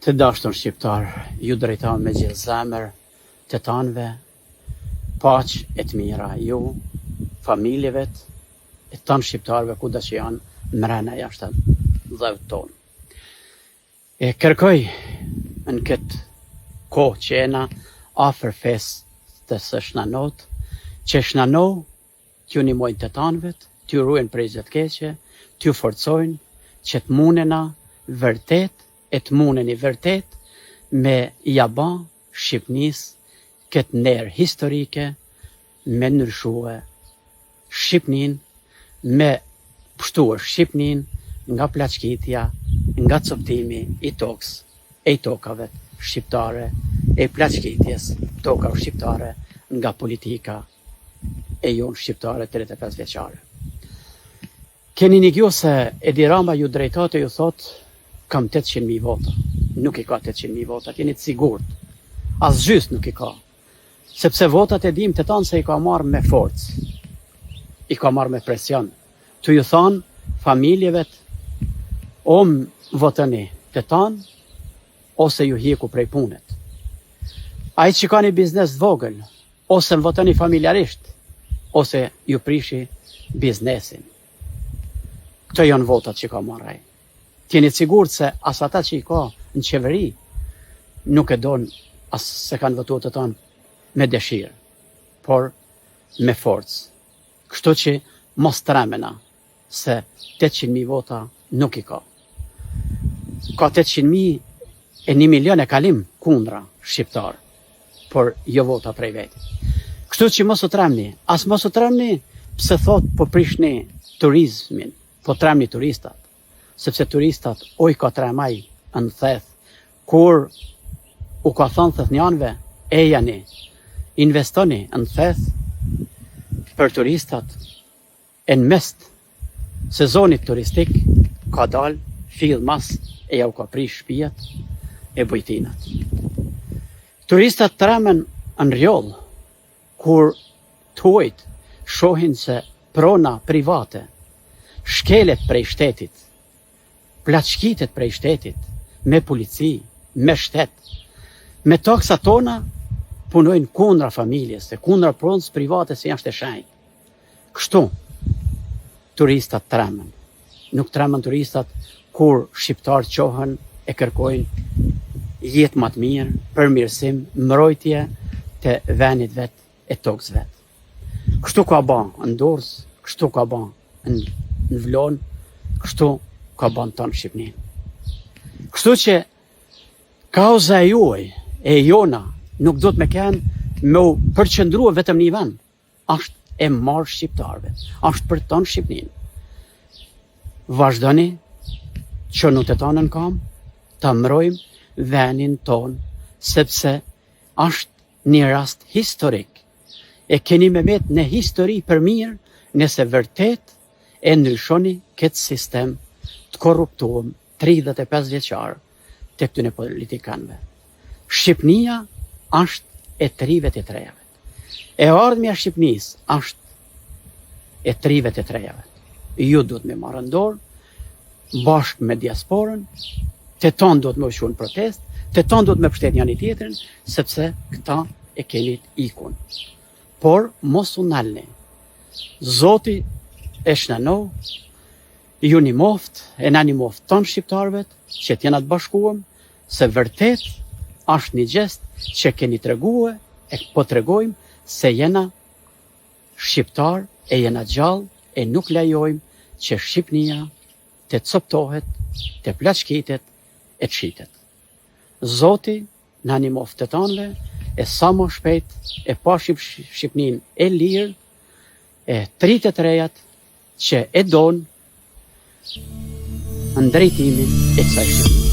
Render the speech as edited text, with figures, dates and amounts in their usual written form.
Të dashur shqiptar, ju drejtoj me gjithë zemër të tanëve, paqë e të mira ju, familjeve e tanë shqiptarëve kudo që janë mrena jashtë dhëut tonë. E kërkoj në këtë kohë që jena afër festës së Shnanot, që Shnanot t'ju nimojnë të tanëvet, t'ju ruajnë prej çdo të keqe, t'ju forcojnë që të munena vërtet e të muneni vërtet me jaba Shqipnisë këtë nerë historike me ndryshue Shqipnin, me pështuar Shqipnin nga plaçkitja, nga coptimi i tokës e i tokave shqiptare, e plaçkitjes tokave shqiptare nga politika e jonë shqiptare 35 vjeçare. Keni një se Edi Rama ju drejtate ju thot kam 800.000 vota. Nuk i ka 800.000 vota, keni të sigurt. As gjys nuk i ka. Sepse votat e dim të tanë se i ka marrë me forcë. I ka marrë me presion. Të ju thanë familjeve votëni të tanë, ose ju hjeku prej punet. A i që ka një biznes vogël, ose më votëni familjarisht, ose ju prishi biznesin. Këto janë votat që ka marrë. Tjeni sigurt se as ata që i ka në qeveri nuk e donë as se kanë votuar të tanë me dëshirë, por me forcë. Kështu që mos tremena se 800.000 vota nuk i ka. Ka 800.000 e 1 milion e kalim kundra shqiptar, por jo vota prej vetit. Kështu që mos u tremni, as mos u tremni pse thot po prishni turizmin, po tremni turistat. Sepse turistat oj ka tremaj në theth, kur u ka thonë theth njanve, e jani, investoni në theth për turistat, e në mest sezonit turistik ka dal, fill mas e ja u ka prish shpijet e bujtinat. Turistat tremen në rjoll, kur tuajt shohin se prona private, shkelet prej shtetit, plaçkitet prej shtetit, me polici, me shtet, me taksa tona punojnë kundra familjes, e kundra pronës private se janë shteshenjë. Kështu, turistat tremen. Nuk tremen turistat kur shqiptarë qohen e kërkojnë jetë më të mirë, përmirësim, mbrojtje të venit vet e tokës vet. Kështu ka ba në Durrës, kështu ka ba në Vlorë, kështu ka ban tonë Shqipnin. Kështu që kauza e juaj, e jona, nuk do të me kenë me u përqëndrua vetëm një vend. Ashtë e marë shqiptarve, ashtë për tonë Shqipnin. Vazhdoni që në të tonën kam, të mbrojmë venin tonë, sepse ashtë një rast historik. E keni me vetë në histori për mirë, nëse vërtet e ndryshoni këtë sistem të korruptuam 35 vjeçar të këtyne politikanëve. Shqipnia është e trive të trejave. E ardhmja Shqipnisë është e trive të trejave. Ju duhet me marrë në dorë, bashkë me diasporën, të tonë duhet me ushu në protest, të tonë duhet me pështet një një tjetërin, sepse këta e kenit ikun. Por, mos u nalni. Zoti e Shnanot, ju një moft, e na një moft tonë shqiptarëvet, që t'jena të bashkuëm, se vërtet është një gjest që keni të reguë, e po të regojmë se jena shqiptar, e jena gjallë, e nuk lejojmë që Shqipnia të coptohet, të plaçkitet, e të shitet. Zoti na një moft të tonëve, e sa më shpejt, e pashim Shqipnin e lirë, e 33-at që e donë, në drejtimin e kësaj Shqipërisë.